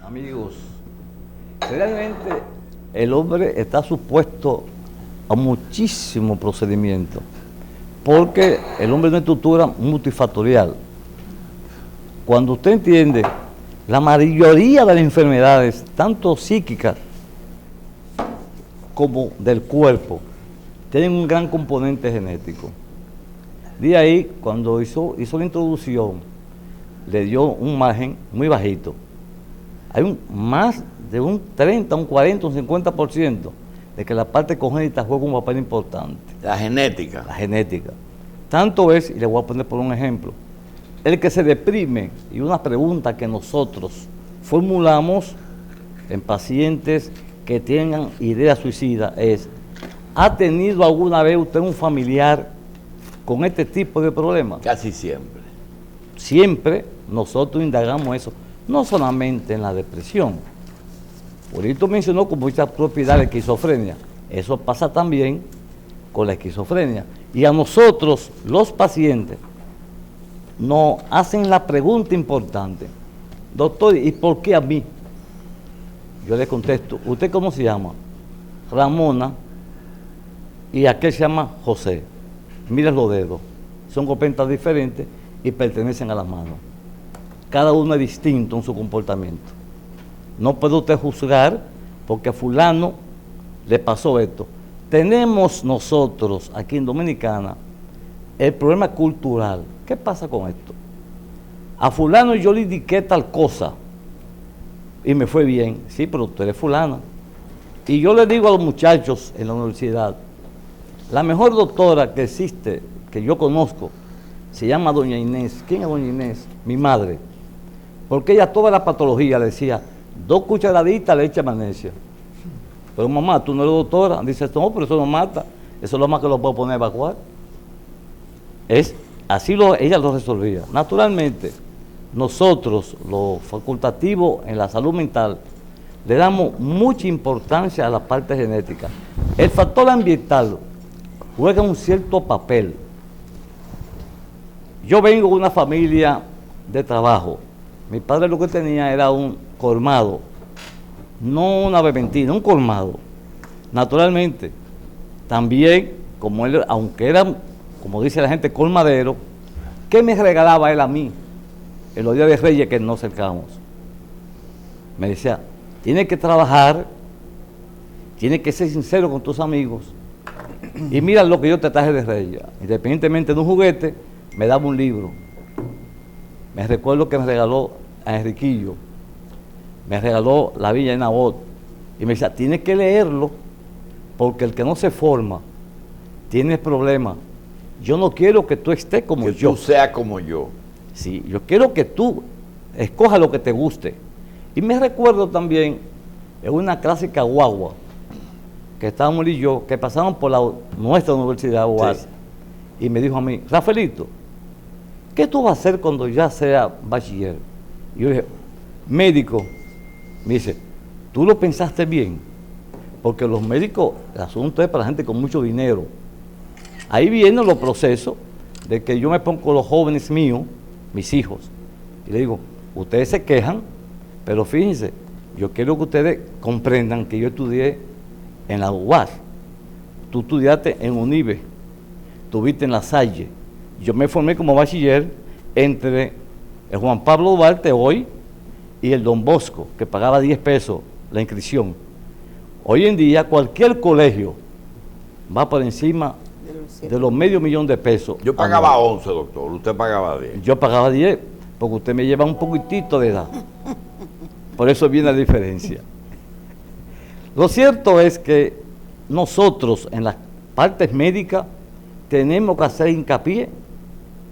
Amigos, realmente el hombre está supuesto a muchísimo procedimiento, porque el hombre es una estructura multifactorial. Cuando usted entiende, la mayoría de las enfermedades, tanto psíquicas como del cuerpo, tienen un gran componente genético. De ahí, cuando hizo la introducción, le dio un margen muy bajito. Hay más de un 30, un 40, un 50% de que la parte congénita juega un papel importante. La genética. La genética. Tanto es, y le voy a poner por un ejemplo, el que se deprime, y una pregunta que nosotros formulamos en pacientes que tengan ideas suicidas es: ¿ha tenido alguna vez usted un familiar con este tipo de problemas? Casi siempre. Siempre nosotros indagamos eso, no solamente en la depresión. Ahorita mencionó con mucha propiedad la esquizofrenia. Eso pasa también con la esquizofrenia. Y a nosotros, los pacientes, nos hacen la pregunta importante: doctor, ¿y por qué a mí? Yo le contesto: ¿usted cómo se llama? Ramona, y aquel se llama José. Mira los dedos, son copentas diferentes y pertenecen a las manos. Cada uno es distinto en su comportamiento. No puede usted juzgar porque a fulano le pasó esto. Tenemos nosotros aquí en Dominicana el problema cultural. ¿Qué pasa con esto? A fulano yo le indiqué tal cosa y me fue bien. Sí, pero tú eres fulana. Y yo le digo a los muchachos en la universidad: la mejor doctora que existe, que yo conozco, se llama doña Inés. ¿Quién es doña Inés? Mi madre. Porque ella toda la patología le decía 2 cucharaditas de leche de magnesia. Pero mamá, tú no eres doctora. Dice: no, pero eso no mata. Eso es lo más que lo puedo poner a evacuar. Ella lo resolvía. Naturalmente, nosotros, los facultativos en la salud mental, le damos mucha importancia a la parte genética. El factor ambiental juega un cierto papel. Yo vengo de una familia de trabajo. Mi padre lo que tenía era un colmado, no una beventina, un colmado. Naturalmente, también, como él, aunque era, como dice la gente, colmadero, ¿qué me regalaba él a mí en los días de Reyes que nos acercamos? Me decía: tienes que trabajar, tienes que ser sincero con tus amigos, y mira lo que yo te traje de Reyes. Independientemente de un juguete, me daba un libro. Me recuerdo que me regaló a Enriquillo, me regaló La Villa de Nabot, y me decía: tienes que leerlo, porque el que no se forma tiene problemas. Yo no quiero que tú estés como yo. Que tú seas como yo. Sí, yo quiero que tú escojas lo que te guste. Y me recuerdo también en una clásica guagua que estábamos él y yo, que pasamos por nuestra universidad, UAS, sí. Y me dijo a mí: Rafaelito, ¿qué tú vas a hacer cuando ya sea bachiller? Y yo dije: médico. Me dice: tú lo pensaste bien, porque los médicos, el asunto es para gente con mucho dinero. Ahí vienen los procesos de que yo me pongo con los jóvenes míos, mis hijos, y le digo: ustedes se quejan, pero fíjense, yo quiero que ustedes comprendan que yo estudié en la UAS, tú estudiaste en UNIBE, tuviste en La Salle. Yo me formé como bachiller entre el Juan Pablo Duarte hoy y el Don Bosco, que pagaba 10 pesos la inscripción. Hoy en día cualquier colegio va por encima de los $500,000 de pesos. Yo pagaba 11, doctor, usted pagaba 10. Yo pagaba 10, porque usted me lleva un poquitito de edad. Por eso viene la diferencia. Lo cierto es que nosotros en las partes médicas tenemos que hacer hincapié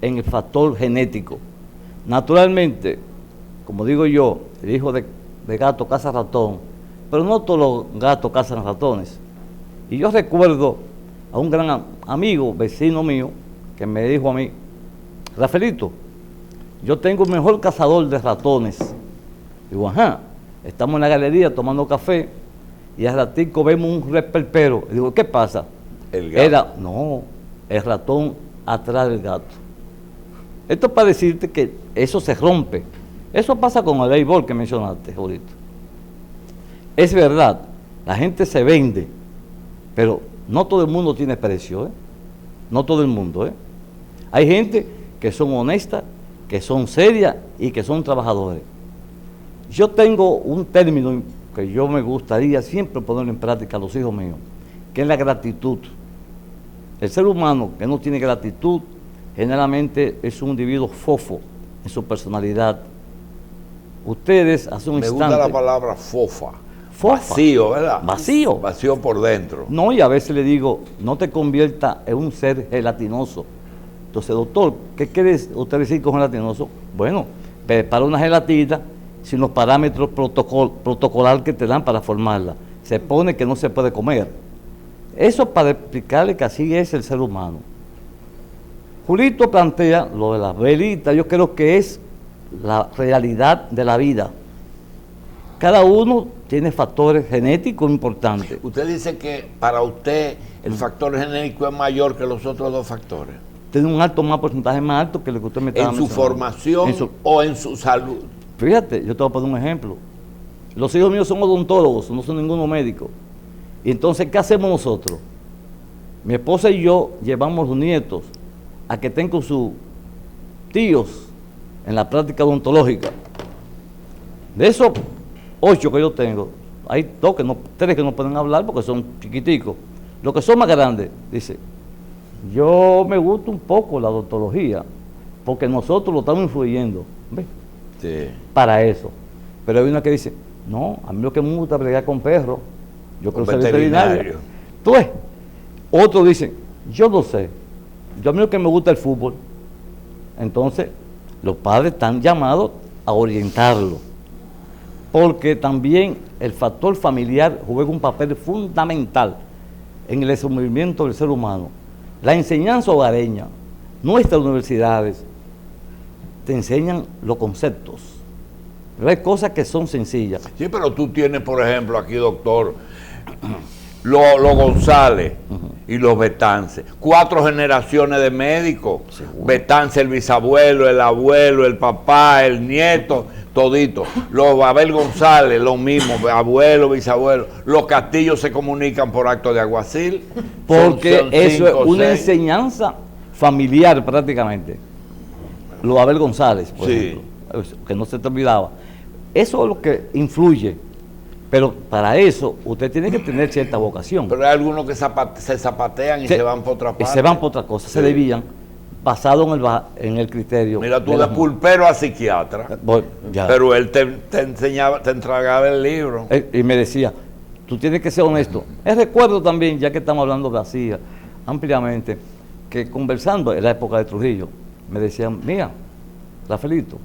en el factor genético. Naturalmente, como digo yo, el hijo de gato caza ratón, pero no todos los gatos cazan ratones. Y yo recuerdo a un gran amigo, vecino mío, que me dijo a mí: Rafaelito, yo tengo el mejor cazador de ratones. Digo: ajá. Estamos en la galería tomando café y al ratico vemos un repelpero. Y digo: ¿qué pasa? El gato. El ratón atrás del gato. Esto es para decirte que eso se rompe. Eso pasa con el béisbol que mencionaste ahorita. Es verdad, la gente se vende, pero no todo el mundo tiene precio, ¿eh? No todo el mundo, ¿eh? Hay gente que son honestas, que son serias y que son trabajadores. Yo tengo un término que yo me gustaría siempre ponerlo en práctica a los hijos míos, que es la gratitud. El ser humano que no tiene gratitud generalmente es un individuo fofo en su personalidad. Ustedes hace un instante... Me gusta la palabra fofa. Fofa. Vacío, ¿verdad? Vacío. Vacío por dentro. No, y a veces le digo, no te convierta en un ser gelatinoso. Entonces, doctor, ¿qué quiere usted decir con gelatinoso? Bueno, para una gelatina, sin los parámetros protocolar que te dan para formarla, se pone que no se puede comer. Eso para explicarle que así es el ser humano. Julito plantea lo de las velitas, yo creo que es la realidad de la vida. Cada uno tiene factores genéticos importantes. Usted dice que para usted el factor genético es mayor que los otros dos factores. Tiene un alto porcentaje más alto que lo que usted me estaba ¿En su mencionando. formación o en su salud? Fíjate, yo te voy a poner un ejemplo. Los hijos míos son odontólogos, no son ninguno médico. Y entonces, ¿qué hacemos nosotros? Mi esposa y yo llevamos los nietos a que estén con sus tíos en la práctica odontológica. De esos 8 que yo tengo, hay 3 que no pueden hablar porque son chiquiticos. Los que son más grandes, dice, yo me gusta un poco la odontología porque nosotros lo estamos influyendo. ¿Ves? Sí. Para eso. Pero hay una que dice, no, a mí lo que me gusta es bregar con perros, yo quiero ser veterinario. Tú ves, otros dicen, yo no sé, yo a mí lo que me gusta es el fútbol. Entonces, los padres están llamados a orientarlo, porque también el factor familiar juega un papel fundamental en el desenvolvimiento del ser humano. La enseñanza hogareña, nuestras universidades, te enseñan los conceptos, pero hay cosas que son sencillas. Sí, pero tú tienes, por ejemplo, aquí, doctor, los González y los Betances. 4 generaciones de médicos. Seguro. Betance, el bisabuelo, el abuelo, el papá, el nieto, todito. Los Abel González, lo mismo, abuelo, bisabuelo. Los Castillos se comunican por acto de alguacil. Porque son eso 5, es una 6. enseñanza familiar prácticamente. Lo Abel González, por Sí. ejemplo, que no se te olvidaba. Eso es lo que influye. Pero para eso usted tiene que tener cierta vocación. Pero hay algunos que se zapatean y se van por otra parte. Y se van por otra cosa, se desvían, basado en el criterio. Mira, tú de de la- pulpero a psiquiatra. Ya. Pero él te enseñaba, te entregaba el libro. Y me decía, tú tienes que ser honesto. Recuerdo también, ya que estamos hablando de así ampliamente, que conversando en la época de Trujillo, me decían, mira, Rafaelito,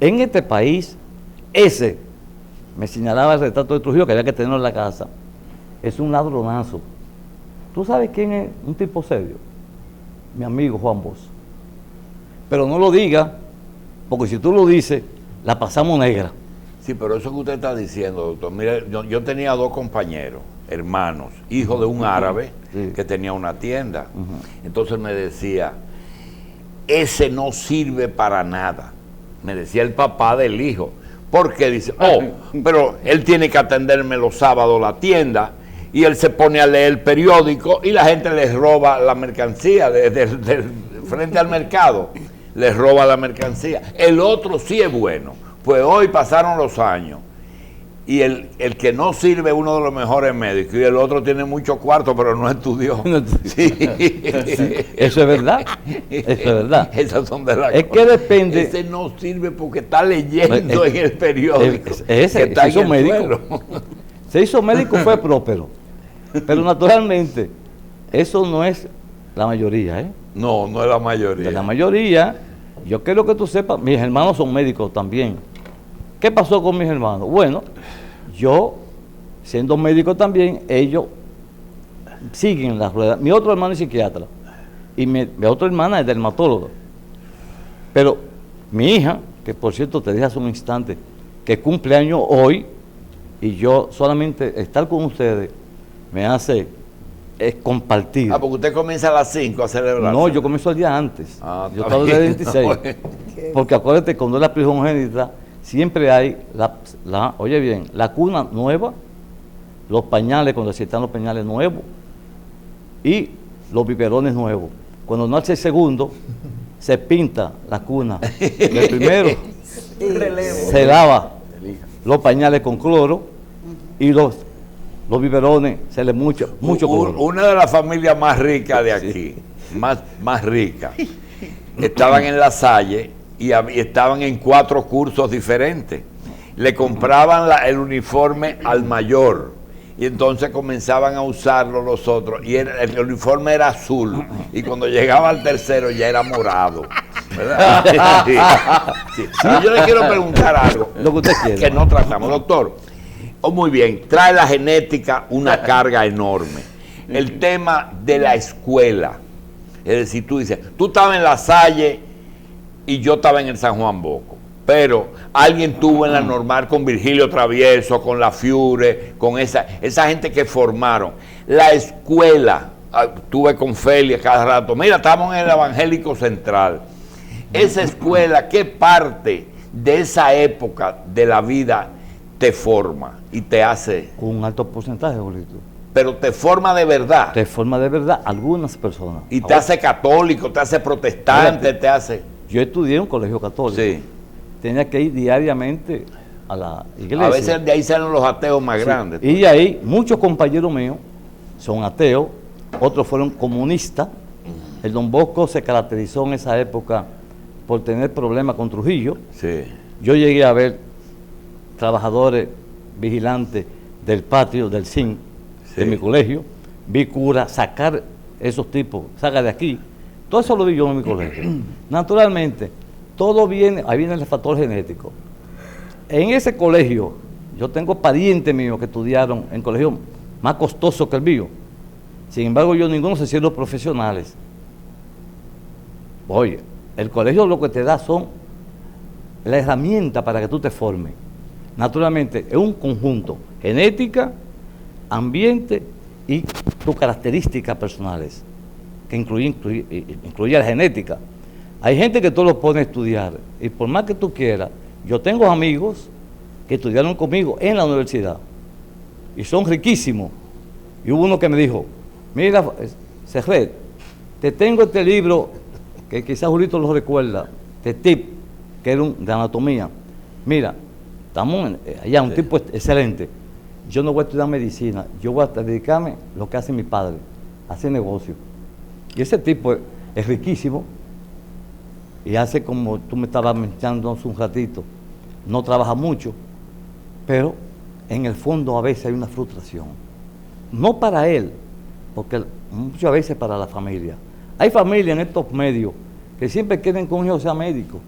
en este país, me señalaba el retrato de Trujillo que había que tenerlo en la casa, es un ladronazo. ¿Tú sabes quién es un tipo serio? Mi amigo Juan Bosch. Pero no lo diga, porque si tú lo dices, la pasamos negra. Sí, pero eso que usted está diciendo, doctor, mire, yo tenía 2 compañeros, hermanos, hijos de un árabe Sí. que tenía una tienda. Entonces me decía, ese no sirve para nada. Me decía el papá del hijo. Porque dice, pero él tiene que atenderme los sábados la tienda y él se pone a leer el periódico y la gente les roba la mercancía frente al mercado. Les roba la mercancía. El otro sí es bueno. Pues hoy pasaron los años y el que no sirve es uno de los mejores médicos y el otro tiene mucho cuarto pero no estudió. Sí. Eso es verdad. Eso es verdad. Esas son de las Es que depende. Ese no sirve porque está leyendo en el periódico. Ese que está se hizo en el médico. suelo. Se hizo médico, fue próspero. Pero naturalmente, eso no es la mayoría, ¿eh? No, no es la mayoría. De la mayoría, yo quiero que tú sepas, mis hermanos son médicos también. ¿Qué pasó con mis hermanos? Bueno, yo, siendo médico también, ellos siguen las ruedas. Mi otro hermano es psiquiatra y mi otra hermana es dermatóloga. Pero mi hija, que por cierto te dije hace un instante, que cumple años hoy, y yo solamente estar con ustedes me hace compartir. Porque usted comienza a las 5 a celebrar. No, yo comienzo el día antes. Yo está estaba bien. el 26. Porque acuérdate, cuando es la primogénita, siempre hay oye bien, la cuna nueva los pañales, cuando se están los pañales nuevos, y los biberones nuevos. Cuando nace el segundo, se pinta la cuna. El primero se lava los pañales con cloro y los biberones se le mucho cloro. Una de las familias más ricas de aquí, más ricas, estaban en La Salle y estaban en 4 cursos diferentes. Le compraban el uniforme al mayor y entonces comenzaban a usarlo los otros y el uniforme era azul y cuando llegaba al tercero ya era morado, ¿verdad? Sí. Yo le quiero preguntar algo Lo que usted quiera. que no tratamos, doctor. Muy bien, trae la genética una carga enorme. El tema de la escuela, es decir, tú dices, tú estabas en La Salle y yo estaba en el San Juan Bosco, pero alguien tuvo en la normal con Virgilio Travieso, con la Fiure, con esa gente que formaron. La escuela, tuve con Felia cada rato, mira, estamos en el Evangélico Central. Esa escuela, ¿qué parte de esa época de la vida te forma y te hace? Con un alto porcentaje, Julito. Pero te forma de verdad. Te forma de verdad algunas personas. Y te hace católico, te hace protestante, Fíjate, te hace... Yo estudié en un colegio católico. Sí. Tenía que ir diariamente a la iglesia. A veces de ahí salen los ateos más grandes. Y ahí muchos compañeros míos son ateos, otros fueron comunistas. El Don Bosco se caracterizó en esa época por tener problemas con Trujillo. Sí. Yo llegué a ver trabajadores vigilantes del patio, del CIN, de mi colegio. Vi curas sacar esos tipos, saca de aquí. Todo eso lo vi yo en mi colegio. Naturalmente, todo viene, ahí viene el factor genético. En ese colegio, yo tengo parientes míos que estudiaron en colegios más costosos que el mío. Sin embargo, ninguno se hicieron profesionales. Oye, el colegio lo que te da son la herramienta para que tú te formes. Naturalmente, es un conjunto, genética, ambiente y tus características personales, que incluye la genética. Hay gente que tú lo pones a estudiar, y por más que tú quieras, yo tengo amigos que estudiaron conmigo en la universidad, y son riquísimos. Y hubo uno que me dijo, mira, Serret, te tengo este libro, que quizás Julito lo recuerda, de TIP, que era de anatomía. Mira, estamos allá, un tipo excelente. Yo no voy a estudiar medicina, yo voy a dedicarme a lo que hace mi padre, a hacer negocio. Y ese tipo es riquísimo y hace, como tú me estabas mencionando hace un ratito, no trabaja mucho, pero en el fondo a veces hay una frustración. No para él, porque muchas veces para la familia. Hay familias en estos medios que siempre quieren que un hijo sea médico,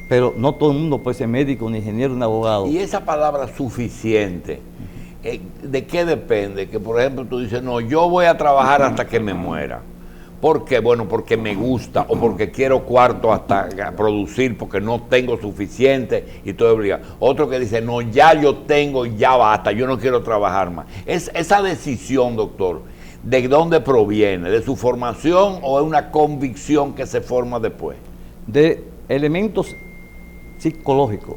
pero no todo el mundo puede ser médico, ni ingeniero, ni abogado. Y esa palabra suficiente, ¿de qué depende? Que por ejemplo tú dices, no, yo voy a trabajar hasta que me muera. ¿Por qué? Bueno, porque me gusta o porque quiero cuarto hasta producir, porque no tengo suficiente y estoy obligado. Otro que dice, no, ya yo tengo, ya basta, yo no quiero trabajar más. Esa decisión, doctor, ¿de dónde proviene? ¿De su formación o es una convicción que se forma después? De elementos psicológicos.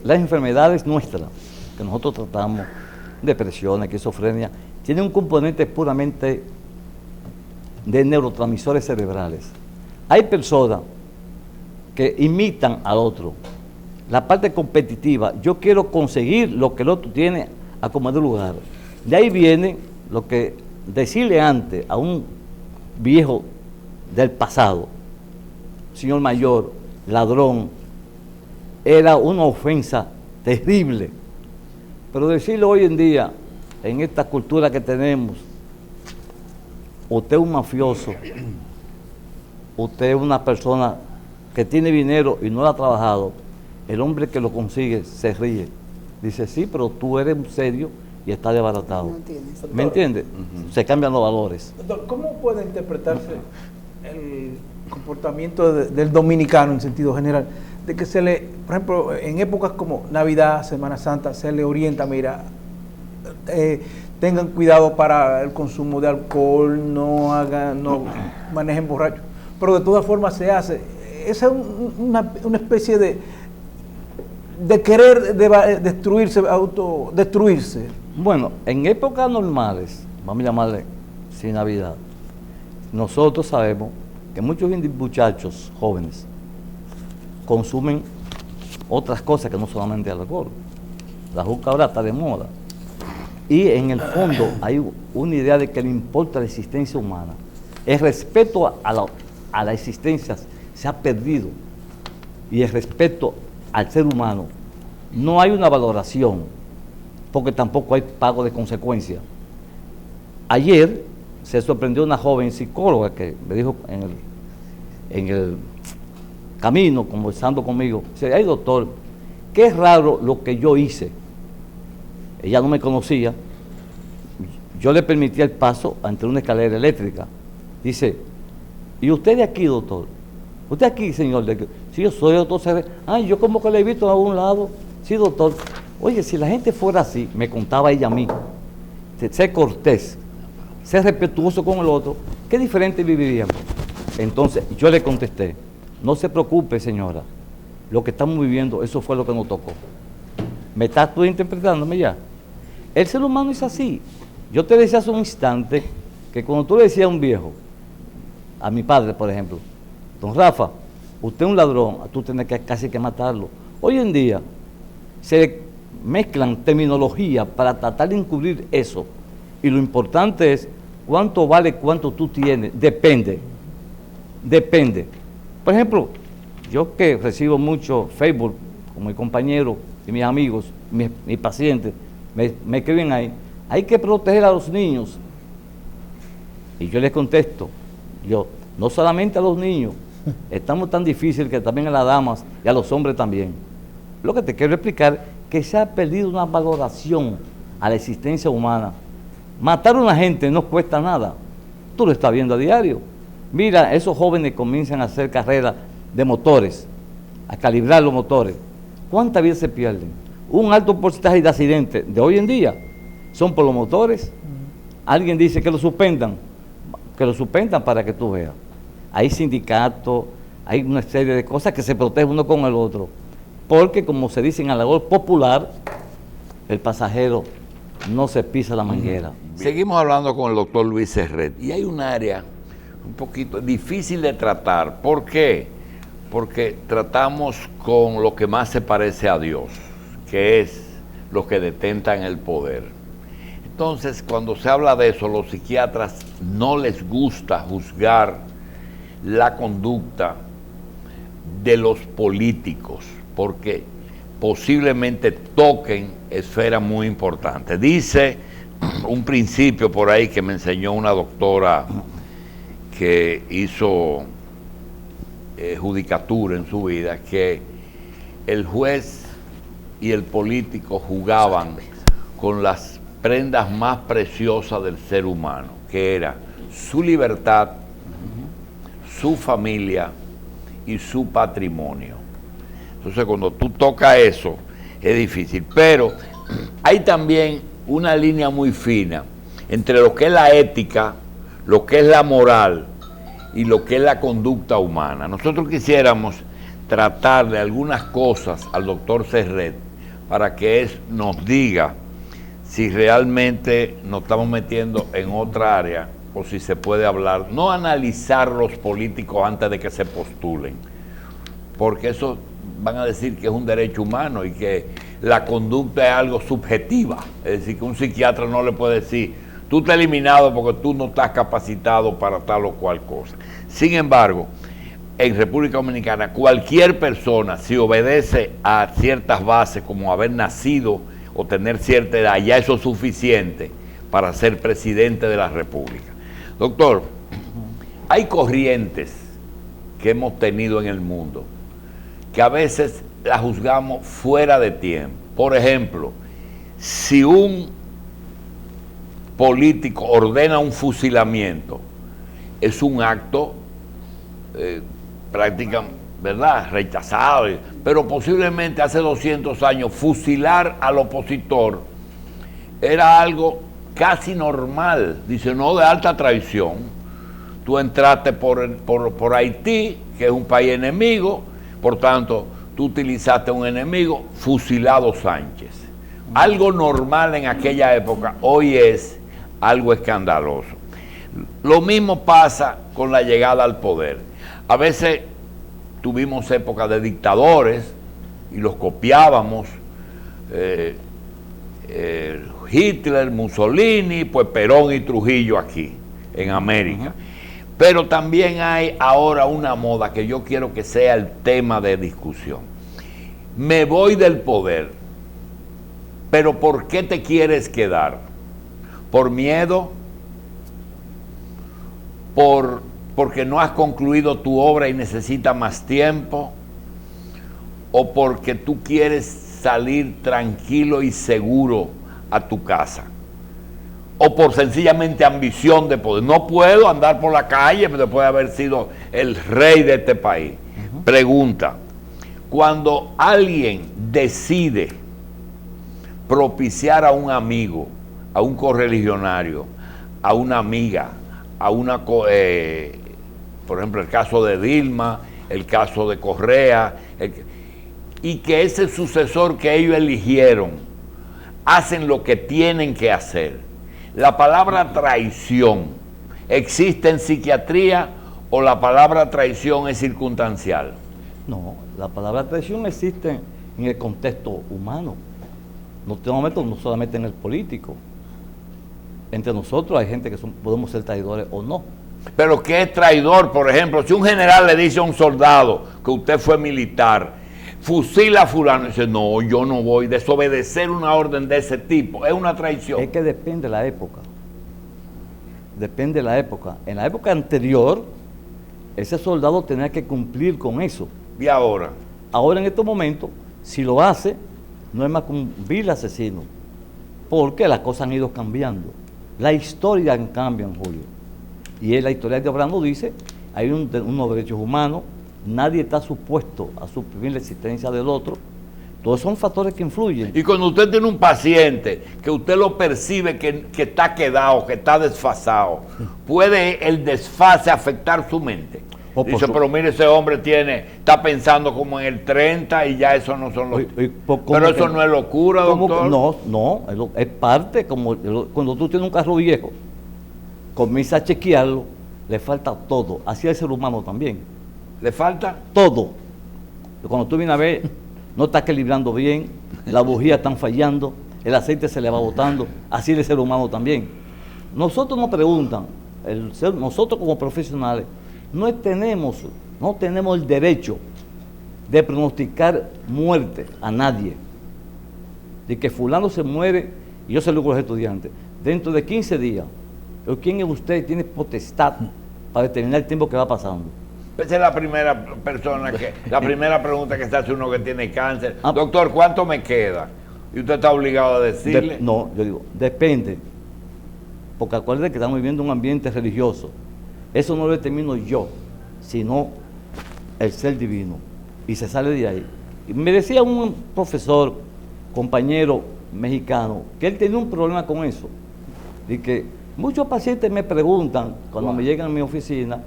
Las enfermedades nuestras, que nosotros tratamos, depresión, esquizofrenia, tienen un componente puramente de neurotransmisores cerebrales. Hay personas que imitan al otro. La parte competitiva, yo quiero conseguir lo que el otro tiene a como de lugar. De ahí viene lo que decirle antes a un viejo del pasado, señor mayor, ladrón, era una ofensa terrible. Pero decirlo hoy en día, en esta cultura que tenemos, usted es un mafioso, usted es una persona que tiene dinero y no lo ha trabajado, el hombre que lo consigue se ríe. Dice, sí, pero tú eres serio y está desbaratado. No entiendes. ¿Me entiende? Se cambian los valores. Doctor, ¿cómo puede interpretarse el comportamiento del dominicano en sentido general? De que se le, por ejemplo, en épocas como Navidad, Semana Santa, se le orienta, mira, tengan cuidado para el consumo de alcohol, no manejen borrachos, pero de todas formas se hace. Esa es una especie de de querer destruirse, autodestruirse? Bueno, en épocas normales, vamos a llamarle sin Navidad, nosotros sabemos que muchos muchachos jóvenes consumen otras cosas que no solamente alcohol. La juca ahora está de moda. Y en el fondo hay una idea de que le importa la existencia humana. El respeto a la existencia se ha perdido. Y el respeto al ser humano, no hay una valoración, porque tampoco hay pago de consecuencias. Ayer se sorprendió una joven psicóloga que me dijo en el camino, conversando conmigo, dice: ay, doctor, qué raro lo que yo hice. Ella no me conocía, yo le permití el paso ante una escalera eléctrica. Dice: ¿y usted de aquí, doctor? ¿Usted aquí, señor? Sí, yo soy doctor. Ay, yo como que le he visto a un lado. Sí, doctor. Oye, si la gente fuera así, me contaba ella a mí, ser cortés, ser respetuoso con el otro, qué diferente viviríamos. Entonces, yo le contesté: no se preocupe, señora, lo que estamos viviendo, eso fue lo que nos tocó. ¿Me estás tú interpretándome ya? El ser humano es así. Yo te decía hace un instante que cuando tú le decías a un viejo, a mi padre, por ejemplo: don Rafa, usted es un ladrón, tú tienes que casi que matarlo. Hoy en día se mezclan terminología para tratar de encubrir eso. Y lo importante es cuánto vale, cuánto tú tienes. Depende. Por ejemplo, yo que recibo mucho Facebook con mis compañeros y mis amigos, mis pacientes, me escriben ahí: hay que proteger a los niños. Y yo les contesto, no solamente a los niños, estamos tan difíciles que también a las damas y a los hombres también. Lo que te quiero explicar es que se ha perdido una valoración a la existencia humana. Matar a una gente no cuesta nada. Tú lo estás viendo a diario. Mira, esos jóvenes comienzan a hacer carreras de motores, a calibrar los motores. ¿Cuántas vidas se pierden? Un alto porcentaje de accidentes de hoy en día son por los motores. Alguien dice que lo suspendan para que tú veas. Hay sindicatos, hay una serie de cosas que se protegen uno con el otro. Porque, como se dice en el labor popular, el pasajero no se pisa la manguera. Seguimos hablando con el doctor Luis Serret. Y hay un área un poquito difícil de tratar. ¿Por qué? Porque tratamos con lo que más se parece a Dios, que es los que detentan el poder. Entonces, cuando se habla de eso, los psiquiatras no les gusta juzgar la conducta de los políticos, porque posiblemente toquen esferas muy importantes. Dice un principio por ahí que me enseñó una doctora que hizo judicatura en su vida, que el juez y el político jugaban con las prendas más preciosas del ser humano, que era su libertad, su familia y su patrimonio. Entonces, cuando tú tocas eso, es difícil. Pero hay también una línea muy fina entre lo que es la ética, lo que es la moral y lo que es la conducta humana. Nosotros quisiéramos tratarle algunas cosas al doctor Serret para que él nos diga si realmente nos estamos metiendo en otra área o si se puede hablar, no analizar los políticos antes de que se postulen, porque eso van a decir que es un derecho humano y que la conducta es algo subjetiva. Es decir, que un psiquiatra no le puede decir: tú estás eliminado porque tú no estás capacitado para tal o cual cosa. Sin embargo, en República Dominicana, cualquier persona, si obedece a ciertas bases como haber nacido o tener cierta edad, ya eso es suficiente para ser presidente de la República. Doctor, hay corrientes que hemos tenido en el mundo que a veces la juzgamos fuera de tiempo. Por ejemplo, si un político ordena un fusilamiento, es un acto prácticamente, ¿verdad?, rechazado, pero posiblemente hace 200 años fusilar al opositor era algo casi normal. Dice: no, de alta traición. Tú entraste por Haití, que es un país enemigo, por tanto, tú utilizaste a un enemigo, fusilado Sánchez. Algo normal en aquella época, hoy es algo escandaloso. Lo mismo pasa con la llegada al poder. A veces tuvimos épocas de dictadores y los copiábamos. Hitler, Mussolini, pues Perón y Trujillo aquí, en América. Pero también hay ahora una moda que yo quiero que sea el tema de discusión. Me voy del poder, pero ¿por qué te quieres quedar? ¿Por miedo? ¿Porque no has concluido tu obra y necesitas más tiempo? ¿O porque tú quieres salir tranquilo y seguro a tu casa? ¿O por sencillamente ambición de poder? No puedo andar por la calle después de haber sido el rey de este país. Pregunta: cuando alguien decide propiciar a un amigo, a un correligionario, a una amiga, a una, por ejemplo, el caso de Dilma, el caso de Correa, y que ese sucesor que ellos eligieron hacen lo que tienen que hacer, ¿la palabra traición existe en psiquiatría o la palabra traición es circunstancial? No, la palabra traición existe en el contexto humano. No solamente en el político. Entre nosotros hay gente que podemos ser traidores o no. Pero ¿qué es traidor? Por ejemplo, si un general le dice a un soldado que usted fue militar, fusila a fulano, y dice, no, yo no voy, desobedecer una orden de ese tipo, es una traición. Es que depende de la época. Depende de la época. En la época anterior, ese soldado tenía que cumplir con eso. ¿Y ahora? Ahora en estos momentos, si lo hace, no es más que un vil asesino. Porque las cosas han ido cambiando. La historia cambia, Julio. Y la historia de Abraham dice, hay unos derechos humanos, nadie está supuesto a suprimir la existencia del otro. Todos son factores que influyen. Y cuando usted tiene un paciente que usted lo percibe que está quedado, que está desfasado, ¿puede el desfase afectar su mente? Dice, pero mire, ese hombre está pensando como en el 30 y ya eso no son los... Pero eso no es locura, doctor. No, es parte, como cuando tú tienes un carro viejo, comienza a chequearlo, le falta todo. Así al ser humano también. ¿Le falta? Todo. Cuando tú vienes a ver, no está equilibrando bien, las bujías están fallando, el aceite se le va botando, así el ser humano también. Nosotros nos preguntan, nosotros como profesionales, no tenemos el derecho de pronosticar muerte a nadie. De que fulano se muere, y yo se lo digo a los estudiantes, dentro de 15 días, ¿quién es usted? Tiene potestad para determinar el tiempo que va pasando. Esa es la primera la primera pregunta que se hace uno que tiene cáncer. Doctor, ¿cuánto me queda? Y usted está obligado a decirle. No, yo digo, depende. Porque acuérdense que estamos viviendo un ambiente religioso. Eso no lo determino yo, sino el ser divino. Y se sale de ahí. Y me decía un profesor, compañero mexicano, que él tenía un problema con eso. Y que muchos pacientes me preguntan, cuando me llegan a mi oficina,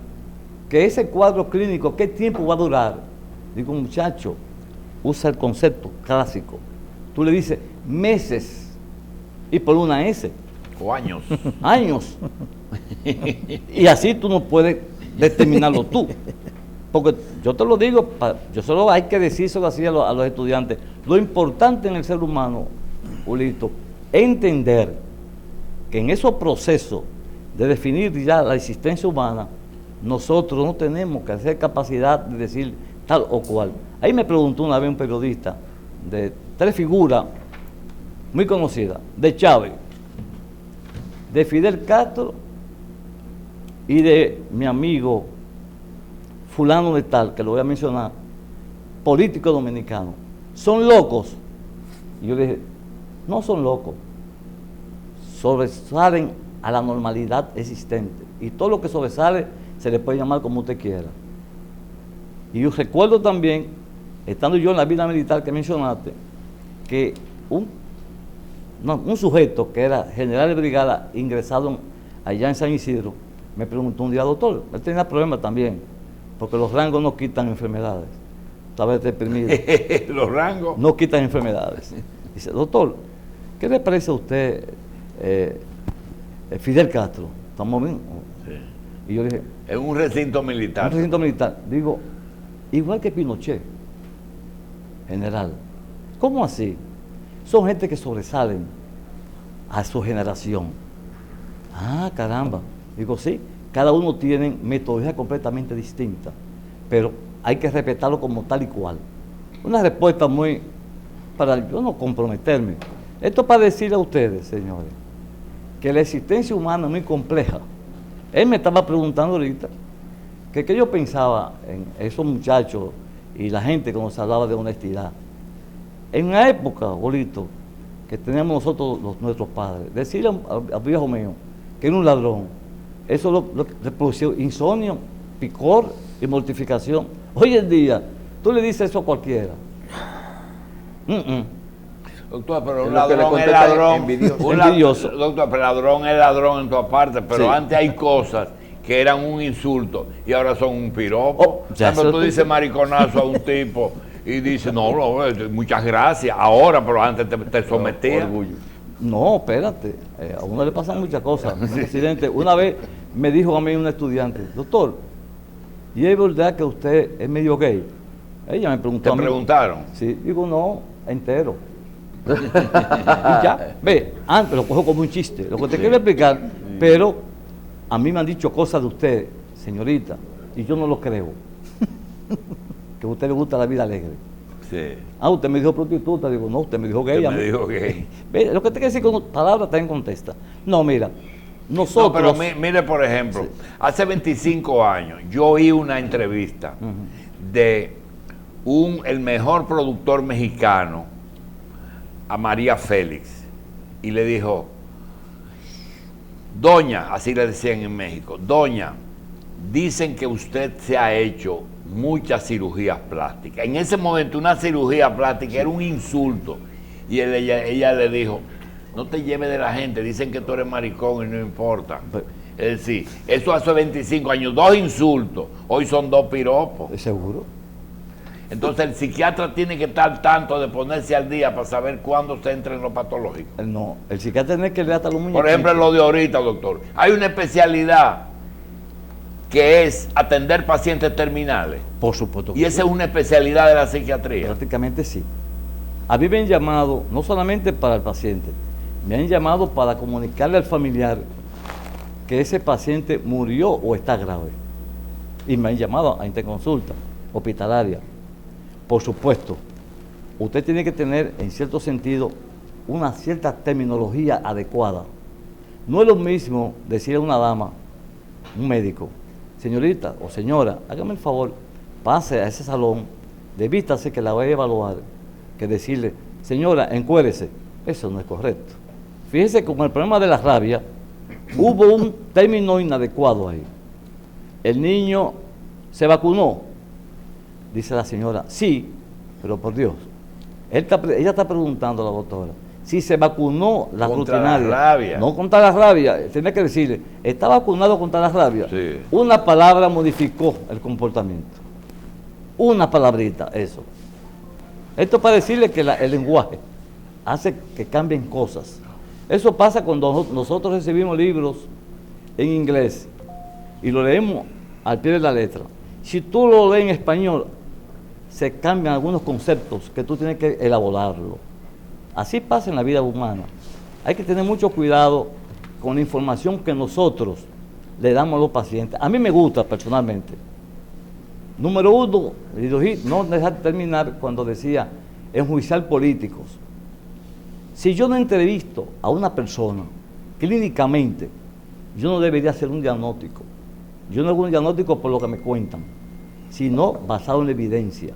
que ese cuadro clínico, ¿qué tiempo va a durar? Digo, muchacho, usa el concepto clásico. Tú le dices meses y por una S. O años. Años. Y así tú no puedes determinarlo tú. Porque yo te lo digo, yo solo hay que decírselo así a los estudiantes. Lo importante en el ser humano, Julito, es entender que en esos procesos de definir ya la existencia humana, nosotros no tenemos que hacer capacidad de decir tal o cual. Ahí me preguntó una vez un periodista de 3 figuras muy conocidas, de Chávez, de Fidel Castro y de mi amigo fulano de tal, que lo voy a mencionar, político dominicano. ¿Son locos? Y yo le dije, no son locos, sobresalen a la normalidad existente. Y todo lo que sobresale se le puede llamar como usted quiera. Y yo recuerdo también, estando yo en la vida militar que mencionaste, que un sujeto que era general de brigada ingresado allá en San Isidro, me preguntó un día, doctor, él tenía problemas también, porque los rangos no quitan enfermedades. estaba deprimido. Los rangos. No quitan enfermedades. Dice, doctor, ¿qué le parece a usted Fidel Castro? ¿Estamos bien? Sí. Y yo dije, En un recinto militar. un recinto militar. Digo, igual que Pinochet, general. ¿Cómo así? Son gente que sobresalen a su generación. Ah, caramba. Digo, sí, cada uno tiene metodología completamente distinta, pero hay que respetarlo como tal y cual. Una respuesta muy, para yo no comprometerme. Esto para decirle a ustedes, señores, que la existencia humana es muy compleja. Él me estaba preguntando ahorita que yo pensaba en esos muchachos y la gente cuando se hablaba de honestidad. En una época, Bolito, que teníamos nosotros nuestros padres, decirle a viejo mío que era un ladrón, eso le produjo insomnio, picor y mortificación. Hoy en día, tú le dices eso a cualquiera. Doctor, pero un Es lo que le ladrón es contesta ladrón. envidioso. Envidioso. Doctor, pero ladrón es ladrón en todas partes, pero Sí. antes hay cosas que eran un insulto y ahora son un piropo. Oh, ya Pero eso tú tú- dices mariconazo a un tipo y dices, no, muchas gracias, ahora, pero antes te sometías. Orgullo. No, espérate, a uno le pasan muchas cosas. Presidente, una vez me dijo a mí un estudiante, doctor, ¿y es verdad que usted es medio gay? Ella me preguntó ¿Te a mí. preguntaron? Sí, digo, no, entero. Y ya, ve, antes lo cojo como un chiste, lo que te quiero explicar, pero a mí me han dicho cosas de usted, señorita, y yo no lo creo. Que a usted le gusta la vida alegre. Sí. Ah, usted me dijo prostituta, digo, no, usted me dijo gay. Usted a me mí. dijo gay. Ve, lo que te quiero decir con palabras también contesta. No, mira, No, nosotros... pero mire, por ejemplo, hace 25 años yo oí una entrevista de el mejor productor mexicano a María Félix y le dijo, doña, así le decían en México, doña, dicen que usted se ha hecho muchas cirugías plásticas. En ese momento una cirugía plástica era un insulto y ella le dijo, no te lleves de la gente, dicen que tú eres maricón y no importa. Es decir, eso hace 25 años, 2 insultos, hoy son 2 piropos. ¿Seguro? Entonces el psiquiatra tiene que estar tanto de ponerse al día para saber cuándo se entra en lo patológico. No, el psiquiatra tiene que leer hasta los muñequitos. Por ejemplo, en lo de ahorita, doctor, hay una especialidad que es atender pacientes terminales. Por supuesto que Y esa es una especialidad de la psiquiatría. prácticamente sí. A mí me han llamado, no solamente para el paciente, me han llamado para comunicarle al familiar que ese paciente murió o está grave. Y me han llamado a interconsulta hospitalaria. Por supuesto, usted tiene que tener, en cierto sentido, una cierta terminología adecuada. No es lo mismo decirle a una dama, un médico, señorita o señora, hágame el favor, pase a ese salón, devístase que la voy a evaluar, que decirle, señora, encuérese. Eso no es correcto. Fíjese que con el problema de la rabia, hubo un término inadecuado ahí. El niño se vacunó. Dice la señora, sí, pero por Dios. Ella está preguntando a la doctora si se vacunó la Contra rutinaria. la rabia. No contra la rabia. Tiene que decirle, ¿está vacunado contra la rabia? Sí. Una palabra modificó el comportamiento. Una palabrita, eso. Esto para decirle que el lenguaje hace que cambien cosas. Eso pasa cuando nosotros recibimos libros en inglés y lo leemos al pie de la letra. Si tú lo lees en español, se cambian algunos conceptos que tú tienes que elaborarlo. Así pasa en la vida humana. Hay que tener mucho cuidado con la información que nosotros le damos a los pacientes. A mí me gusta personalmente. Número uno, no dejar de terminar cuando decía enjuiciar políticos. Si yo no entrevisto a una persona clínicamente, yo no debería hacer un diagnóstico. Yo no hago un diagnóstico por lo que me cuentan, sino basado en la evidencia.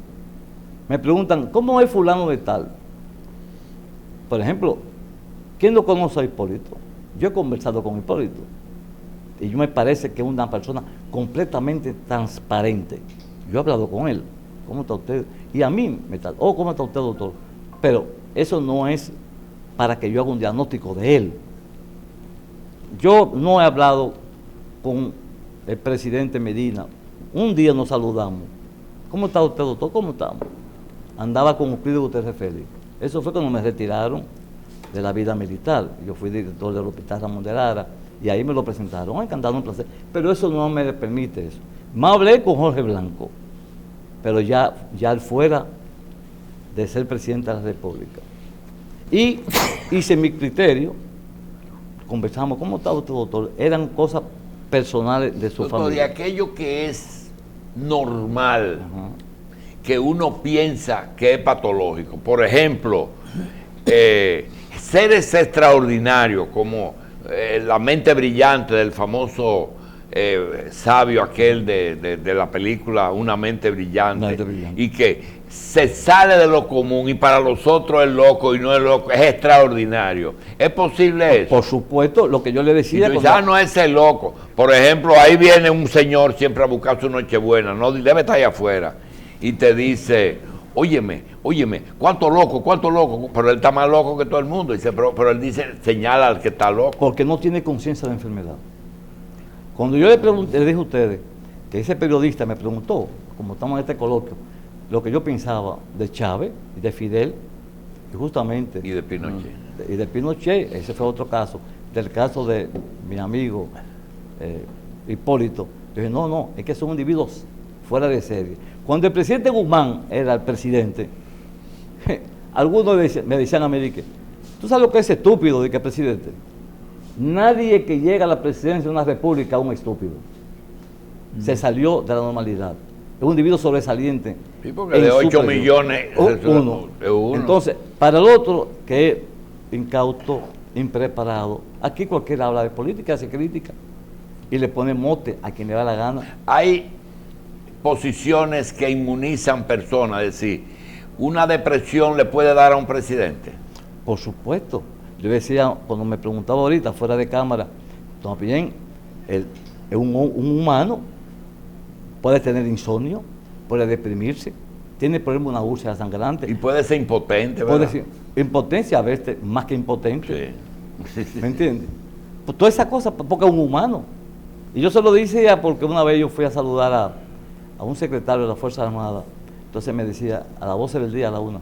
Me preguntan, ¿cómo es fulano de tal? Por ejemplo, ¿quién no conoce a Hipólito? Yo he conversado con Hipólito y yo me parece que es una persona completamente transparente. Yo he hablado con él. ¿Cómo está usted? Y a mí me está, ¿cómo está usted, doctor? Pero eso no es para que yo haga un diagnóstico de él. Yo no he hablado con el presidente Medina. Un día nos saludamos ¿Cómo está usted, doctor? ¿Cómo estamos? Andaba con Euclides Gutiérrez Félix. Eso fue cuando me retiraron de la vida militar. Yo fui director del Hospital Ramón de Lara y ahí me lo presentaron. Encantado, un placer. Pero eso no me permite eso. Más hablé con Jorge Blanco, pero ya fuera de ser presidente de la República. Y hice mi criterio, conversamos, ¿cómo está usted, doctor? Eran cosas personales de su Doctor, familia. de aquello que es normal, que uno piensa que es patológico. Por ejemplo, seres extraordinarios como la mente brillante del famoso sabio aquel de la película Una mente brillante, y que se sale de lo común y para los otros es loco y no es loco, es extraordinario. ¿Es posible eso? Por supuesto, lo que yo le decía... No es el loco. Por ejemplo, ahí viene un señor siempre a buscar su nochebuena, no debe estar ahí afuera, y te dice, óyeme, ¿cuánto loco? Pero él está más loco que todo el mundo. Dice, pero él dice, señala al que está loco. Porque no tiene conciencia de la enfermedad. Cuando yo le dije a ustedes que ese periodista me preguntó, como estamos en este coloquio, lo que yo pensaba de Chávez y de Fidel, y justamente... Y de Pinochet. Y de Pinochet, ese fue otro caso. Del caso de mi amigo Hipólito, yo dije, no, es que son individuos fuera de serie. Cuando el presidente Guzmán era el presidente, algunos me decían a mí, ¿tú sabes lo que es estúpido de que es presidente? Nadie que llega a la presidencia de una república es un estúpido. Se salió de la normalidad. Es un individuo sobresaliente. Sí, porque de 8 millones uno. Entonces, para el otro que es incauto, impreparado, aquí cualquiera habla de política, hace crítica y le pone mote a quien le da la gana. Hay posiciones que inmunizan personas, es decir, una depresión le puede dar a un presidente. Por supuesto. Yo decía, cuando me preguntaba ahorita, fuera de cámara, también un humano puede tener insomnio, puede deprimirse, tiene por ejemplo una úlcera sangrante. Y puede ser impotente, ¿verdad? Puede ser impotencia, a veces más que impotente. Sí. ¿Me entiendes? Pues toda esa cosa, porque es un humano. Y yo se lo decía porque una vez yo fui a saludar a un secretario de la Fuerza Armada. Entonces me decía, a las 12 del día, a la 1,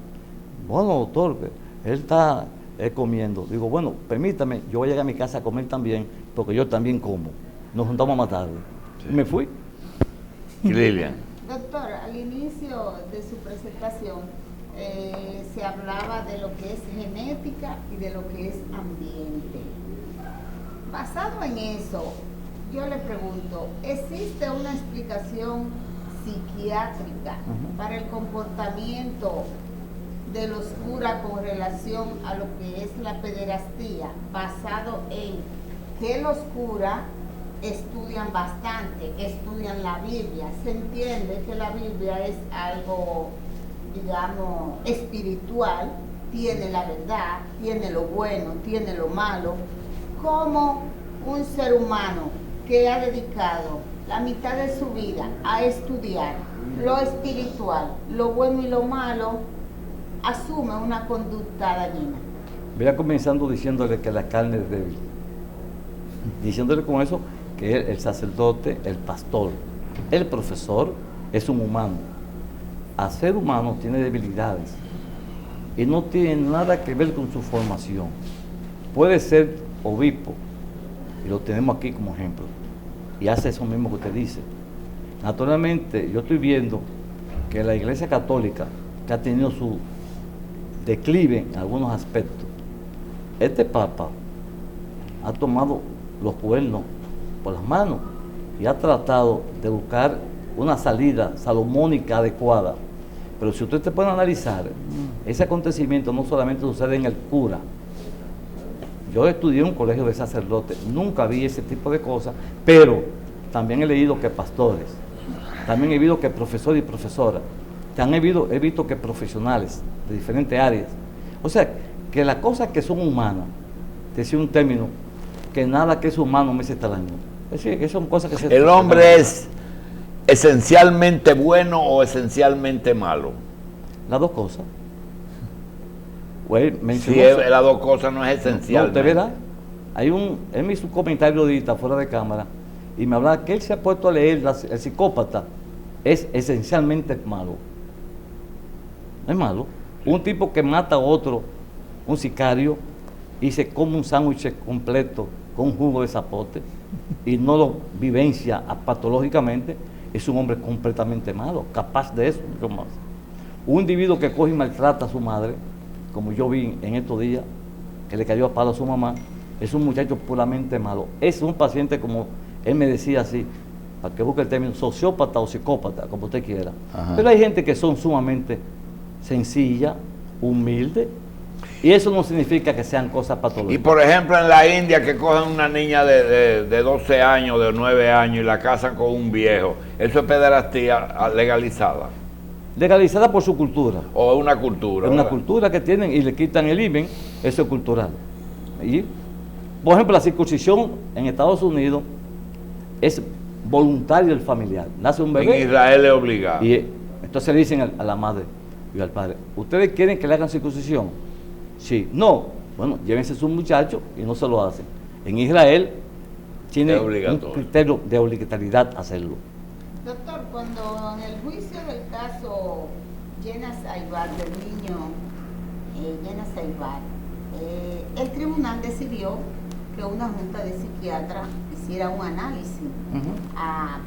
bueno, doctor, él está comiendo. Digo, bueno, permítame, yo voy a llegar a mi casa a comer también, porque yo también como. Nos juntamos más tarde. Sí. Y me fui. Lilian. Doctor, al inicio de su presentación se hablaba de lo que es genética y de lo que es ambiente. Basado en eso, yo le pregunto, ¿existe una explicación psiquiátrica para el comportamiento de los curas con relación a lo que es la pederastía, basado en que los curas estudian bastante, estudian la Biblia? Se entiende que la Biblia es algo, digamos, espiritual, tiene la verdad, tiene lo bueno, tiene lo malo. Como un ser humano que ha dedicado la mitad de su vida a estudiar lo espiritual, lo bueno y lo malo, asume una conducta dañina. Voy a comenzando diciéndole que la carne es débil. Diciéndole con eso que el sacerdote, el pastor, el profesor es un humano. A ser humano tiene debilidades y no tiene nada que ver con su formación. Puede ser obispo, y lo tenemos aquí como ejemplo, y hace eso mismo que usted dice. Naturalmente, yo estoy viendo que la Iglesia Católica, que ha tenido su declive en algunos aspectos, este Papa ha tomado los cuernos por las manos y ha tratado de buscar una salida salomónica adecuada. Pero si usted se puede analizar, ese acontecimiento no solamente sucede en el cura. Yo estudié en un colegio de sacerdotes, nunca vi ese tipo de cosas, pero también he leído que pastores, también he visto que profesores y profesoras, también he visto que profesionales de diferentes áreas. O sea, que las cosas que son humanas, decía un término, que nada que es humano me hace daño. Es decir, que son cosas que se... ¿El hombre es esencialmente bueno o esencialmente malo? Las dos cosas. Pues, Si las dos cosas no es esencial. No, usted verá. Él me hizo un comentario ahorita fuera de cámara y me hablaba que él se ha puesto a leer El psicópata es esencialmente malo. Es malo. Un tipo que mata a otro, un sicario, y se come un sándwich completo con un jugo de zapote y no lo vivencia patológicamente, es un hombre completamente malo, capaz de eso, mucho más. Un individuo que coge y maltrata a su madre, como yo vi en estos días, que le cayó a palo a su mamá, es un muchacho puramente malo. Es un paciente, como él me decía así, para que busque el término, sociópata o psicópata, como usted quiera. Ajá. Pero hay gente que son sumamente sencilla, humilde, y eso no significa que sean cosas Y patológicas. por ejemplo en la India que cogen una niña de 12 años, de 9 años y la casan con un viejo, ¿eso es pederastía legalizada? Legalizada por su cultura. ¿O es una cultura? Es una ¿verdad? cultura que tienen y le quitan el IBEN, eso es cultural. Y, por ejemplo, la circuncisión en Estados Unidos es voluntario del familiar. Nace un En bebé Israel es obligado. y entonces le dicen a la madre y al padre, ¿ustedes quieren que le hagan circuncisión? Sí. No. Bueno, llévense a su muchacho y no se lo hacen. En Israel tiene Es un obligatorio. criterio de obligatoriedad hacerlo. Doctor, cuando en el juicio del caso Llena Saibar, del niño Llena Saibar, el tribunal decidió que una junta de psiquiatras hiciera un análisis a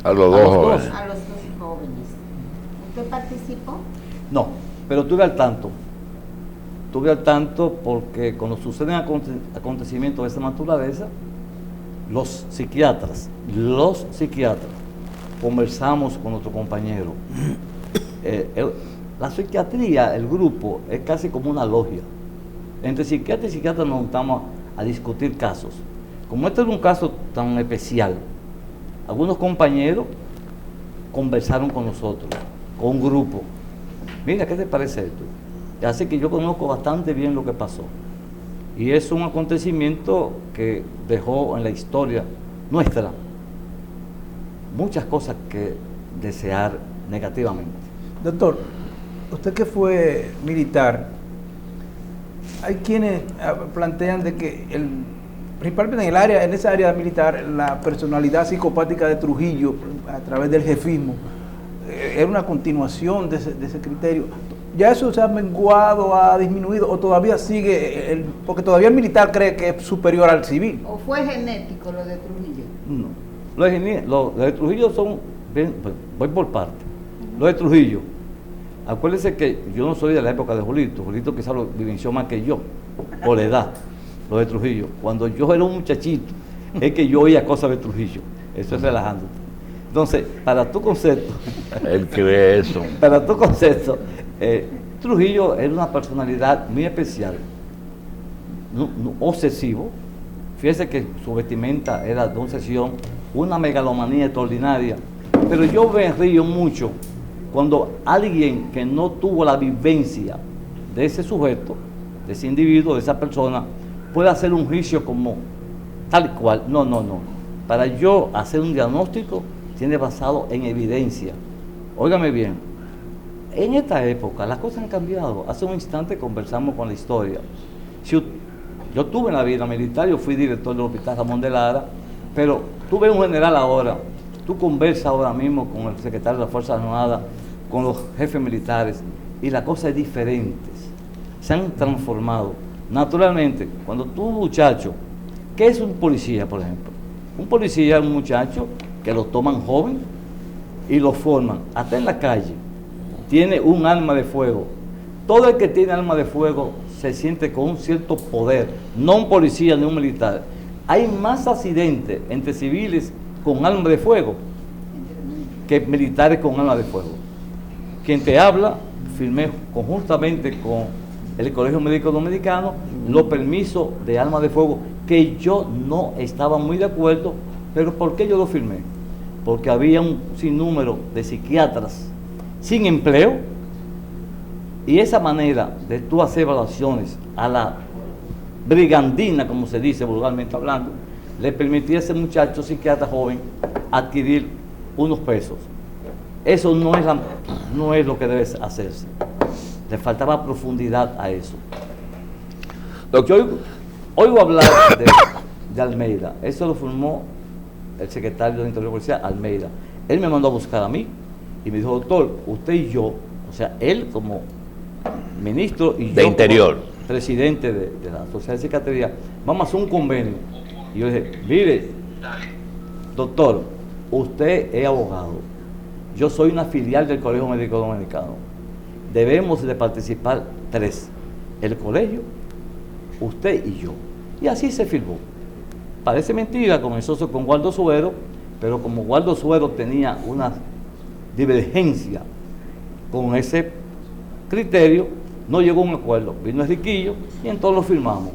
A los A dos los dos. jóvenes. los dos jóvenes. ¿Usted participó? No, pero estuve al tanto. Estuve al tanto porque cuando suceden acontecimientos de esa naturaleza, los psiquiatras, conversamos con nuestro compañero. La psiquiatría, el grupo, es casi como una logia. Entre psiquiatras y psiquiatras nos juntamos a discutir casos. Como este es un caso tan especial, algunos compañeros conversaron con nosotros, con un grupo. Mira, ¿qué te parece esto? Así que yo conozco bastante bien lo que pasó. Y es un acontecimiento que dejó en la historia nuestra muchas cosas que desear negativamente. Doctor, usted que fue militar, hay quienes plantean de que principalmente en esa área militar, la personalidad psicopática de Trujillo a través del jefismo era una continuación de ese criterio. ¿Ya eso se ha menguado, ha disminuido o todavía sigue, porque todavía el militar cree que es superior al civil? ¿O fue genético lo de Trujillo? No. Los de Trujillo son, voy por parte. Los de Trujillo, acuérdense que yo no soy de la época de Julito. Julito quizás lo vivenció más que yo, por la edad. Los de Trujillo. Cuando yo era un muchachito, es que yo oía cosas de Trujillo. Eso es relajándote. Entonces, para tu concepto, Él cree eso. para tu concepto, Trujillo era una personalidad muy especial, obsesivo. Fíjese que su vestimenta era de obsesión, una megalomanía extraordinaria. Pero yo me río mucho cuando alguien que no tuvo la vivencia de ese sujeto, de ese individuo, de esa persona, puede hacer un juicio como tal cual. No. Para yo hacer un diagnóstico, tiene basado en evidencia. Óigame bien, en esta época las cosas han cambiado. Hace un instante conversamos con la historia. Yo tuve en la vida militar, yo fui director del Hospital Ramón de Lara, pero tú ves un general ahora, tú conversas ahora mismo con el secretario de las Fuerzas Armadas, con los jefes militares, y la cosa es diferente. Se han transformado. Naturalmente, cuando tú, muchacho, ¿qué es un policía, por ejemplo? Un policía es un muchacho que lo toman joven y lo forman, hasta en la calle, tiene un arma de fuego. Todo el que tiene arma de fuego se siente con un cierto poder, no un policía ni un militar. Hay más accidentes entre civiles con arma de fuego que militares con arma de fuego. Quien te habla, firmé conjuntamente con el Colegio Médico Dominicano los permisos de arma de fuego, que yo no estaba muy de acuerdo, pero ¿por qué yo lo firmé? Porque había un sinnúmero de psiquiatras sin empleo, y esa manera de tú hacer evaluaciones a la brigandina, como se dice vulgarmente hablando, le permitía a ese muchacho psiquiatra joven adquirir unos pesos. Eso no es lo que debe hacerse. Le faltaba profundidad a eso. Yo oigo hablar de Almeida. Eso lo formó el secretario de Interior Policial, Almeida. Él me mandó a buscar a mí y me dijo, doctor, usted y yo, o sea, él como ministro y de yo Interior, como presidente de la Sociedad de Psiquiatría, vamos a hacer un convenio. Y yo dije, mire, doctor, usted es abogado, yo soy una filial del Colegio Médico Dominicano, debemos de participar 3, el colegio, usted y yo. Y así se firmó. Parece mentira, comenzó con Waldo Suero, pero como Waldo Suero tenía una divergencia con ese criterio, no llegó a un acuerdo. Vino Enriquillo y entonces lo firmamos.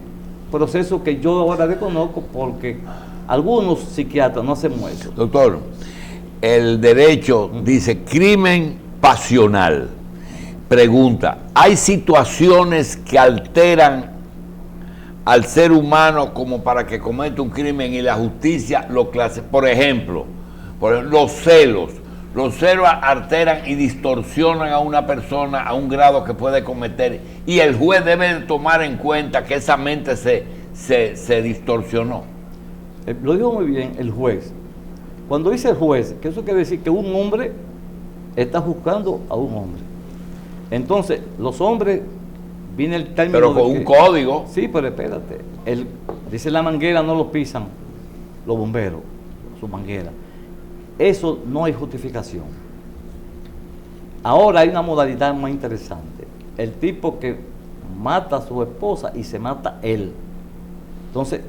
Proceso que yo ahora reconozco porque algunos psiquiatras no hacemos eso. doctor, el derecho dice crimen pasional. Pregunta, ¿hay situaciones que alteran al ser humano como para que cometa un crimen y la justicia lo clasifica? Por ejemplo, los celos. Los celos alteran y distorsionan a una persona a un grado que puede cometer, y el juez debe tomar en cuenta que esa mente se distorsionó. Lo dijo muy bien el juez. Cuando dice el juez, que eso quiere decir que un hombre está juzgando a un hombre. Entonces, los hombres, viene el término. Pero con un código. Sí, pero espérate. Dice la manguera no lo pisan los bomberos, su manguera. Eso no hay justificación. Ahora hay una modalidad más interesante. El tipo que mata a su esposa y se mata él. Entonces,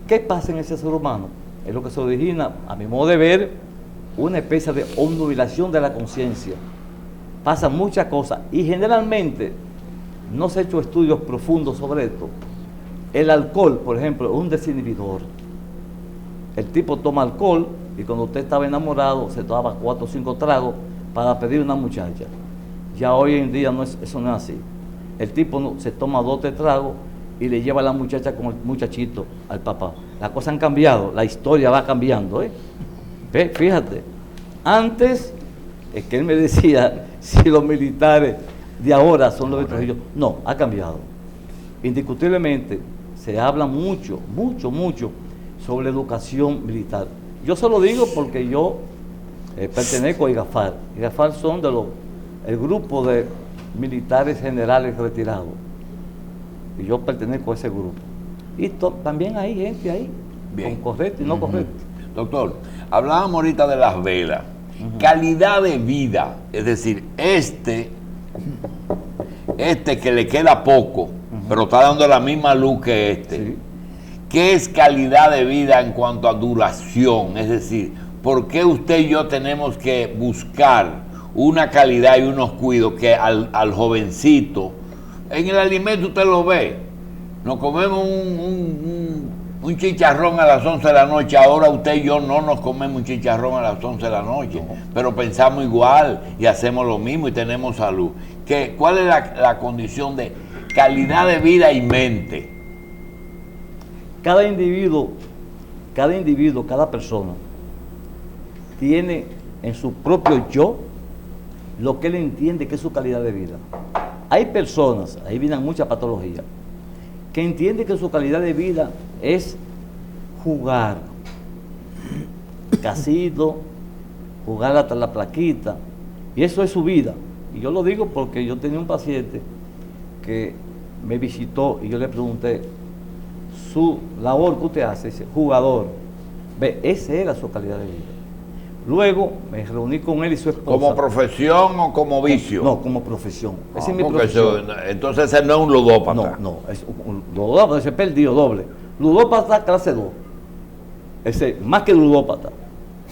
¿qué pasa en ese ser humano? Es lo que se origina, a mi modo de ver, una especie de obnubilación de la conciencia. Pasan muchas cosas y generalmente no se han hecho estudios profundos sobre esto. El alcohol, por ejemplo, es un desinhibidor. El tipo toma alcohol y cuando usted estaba enamorado se tomaba 4 o 5 tragos para pedir una muchacha. Ya hoy en día eso no es así. El tipo se toma 2 o 3 tragos y le lleva a la muchacha con el muchachito al papá. Las cosas han cambiado, la historia va cambiando, ¿eh? Ve, fíjate, antes es que él me decía si los militares de ahora son los de Trujillo. No, ha cambiado. Indiscutiblemente se habla mucho sobre educación militar. Yo se lo digo porque yo pertenezco a IGAFAR. IGAFAR son el grupo de militares generales retirados. Y yo pertenezco a ese grupo. Y también hay gente ahí, bien, con correcto y no correcto. Doctor, hablábamos ahorita de las velas. Calidad de vida, es decir, este que le queda poco, pero está dando la misma luz que este. Sí. ¿Qué es calidad de vida en cuanto a duración? Es decir, ¿por qué usted y yo tenemos que buscar una calidad y unos cuidados que al jovencito, en el alimento usted lo ve, nos comemos un chicharrón a las 11 de la noche, ahora usted y yo no nos comemos un chicharrón a las 11 de la noche, pero pensamos igual y hacemos lo mismo y tenemos salud? ¿Cuál es la condición de calidad de vida y mente? Cada individuo, cada persona tiene en su propio yo lo que él entiende que es su calidad de vida. Hay personas, ahí vienen muchas patologías, que entienden que su calidad de vida es jugar, casino, jugar hasta la plaquita, y eso es su vida. Y yo lo digo porque yo tenía un paciente que me visitó y yo le pregunté, su labor que usted hace, dice, jugador. Ve, esa era su calidad de vida. Luego me reuní con él y su esposa. ¿Como profesión o como vicio? No, como profesión. Esa es mi profesión. Entonces ese no es un ludópata. No, es un ludópata, se perdió doble. Ludópata clase 2. Ese, más que ludópata.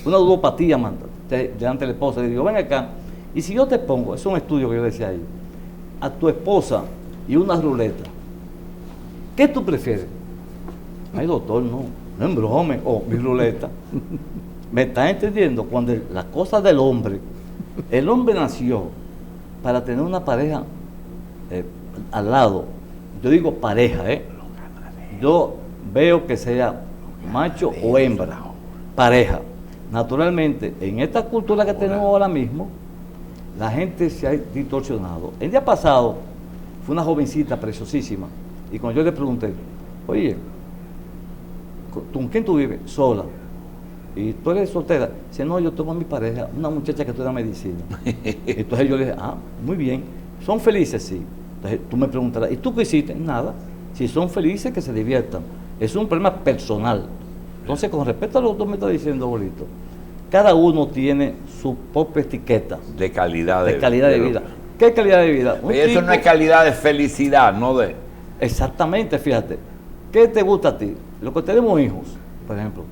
Una ludopatía, manda. Delante de la esposa, le digo, ven acá. Y si yo te pongo, es un estudio que yo decía ahí, a tu esposa y una ruleta, ¿qué tú prefieres? Ay, doctor, no embrome, mi ruleta. ¿Me estás entendiendo? Cuando las cosas del hombre, el hombre nació para tener una pareja al lado. Yo digo pareja, yo veo que sea macho o hembra, pareja. Naturalmente, en esta cultura que tenemos ahora mismo, la gente se ha distorsionado. El día pasado fue una jovencita preciosísima y cuando yo le pregunté, oye, ¿con quién tú vives? Sola. ¿y tú eres soltera? Dice, no, yo tengo a mi pareja, una muchacha que estudia medicina. Entonces yo le dije, muy bien, ¿son felices? Sí. Entonces tú me preguntarás, ¿y tú qué hiciste? Nada. Si son felices, que se diviertan. Es un problema personal. Entonces, con respecto a lo que tú me estás diciendo, Bolito, cada uno tiene su propia etiqueta de calidad de vida. ¿Qué calidad de vida? Eso no es calidad de felicidad, no de... Exactamente, fíjate. ¿Qué te gusta a ti? Lo que tenemos hijos, por ejemplo.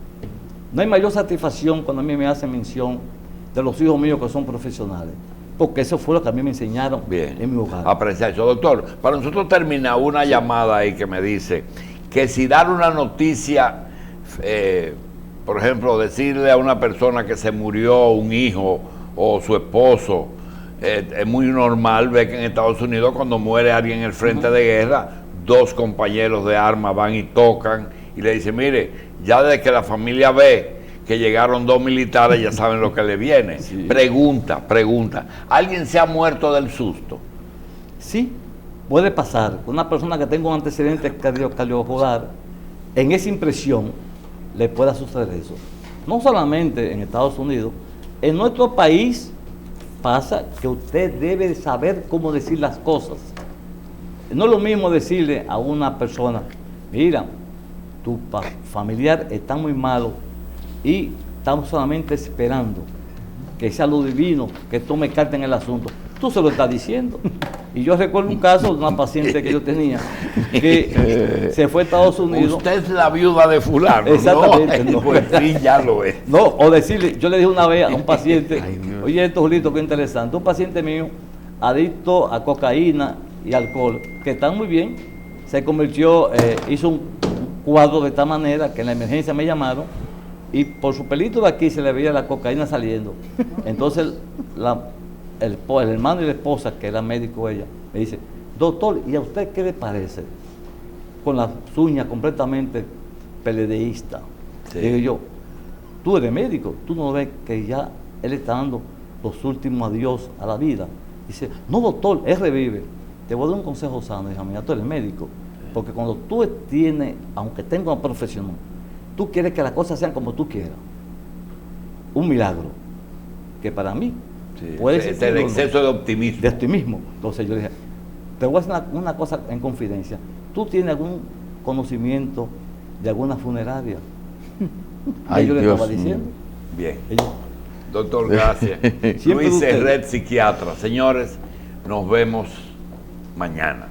No hay mayor satisfacción cuando a mí me hacen mención de los hijos míos que son profesionales. Porque eso fue lo que a mí me enseñaron en mi hogar. Apreciar eso. Doctor, para nosotros terminar una llamada ahí que me dice que si dar una noticia, por ejemplo, decirle a una persona que se murió un hijo o su esposo, es muy normal ver que en Estados Unidos cuando muere alguien en el frente de guerra, 2 compañeros de armas van y tocan y le dicen, mire, ya desde que la familia ve que llegaron 2 militares, ya saben lo que le viene. Sí. Pregunta, ¿alguien se ha muerto del susto? Sí, puede pasar. Una persona que tenga un antecedente cardiovascular, en esa impresión le pueda suceder eso. No solamente en Estados Unidos, en nuestro país pasa que usted debe saber cómo decir las cosas. No es lo mismo decirle a una persona, mira, tu familiar está muy malo y estamos solamente esperando que sea lo divino, que tome carta en el asunto. Tú se lo estás diciendo. Y yo recuerdo un caso de una paciente que yo tenía que se fue a Estados Unidos. Usted es la viuda de fulano. Exactamente. No, pues sí, ya lo es. No, o decirle, yo le dije una vez a un paciente, oye, esto, Julito, qué interesante, un paciente mío adicto a cocaína y alcohol, que está muy bien, se convirtió, hizo un cuadro de esta manera que en la emergencia me llamaron y por su pelito de aquí se le veía la cocaína saliendo. Entonces el hermano y la esposa, que era médico ella, me dice, doctor, ¿y a usted qué le parece? Con las uñas completamente peledeísta. Sí. Digo yo, tú eres médico, tú no ves que ya él está dando los últimos adiós a la vida. Dice, no doctor, él revive. Te voy a dar un consejo sano, hija mía, tú eres médico. Porque cuando tú tienes, aunque tengas una profesión, tú quieres que las cosas sean como tú quieras. Un milagro. Que para mí puede ser el exceso de optimismo. De optimismo. Entonces yo le dije, te voy a hacer una cosa en confidencia. ¿Tú tienes algún conocimiento de alguna funeraria? Ay, yo le Dios estaba diciendo. Bien. Doctor, gracias. Luis Serret, psiquiatra. Señores, nos vemos mañana.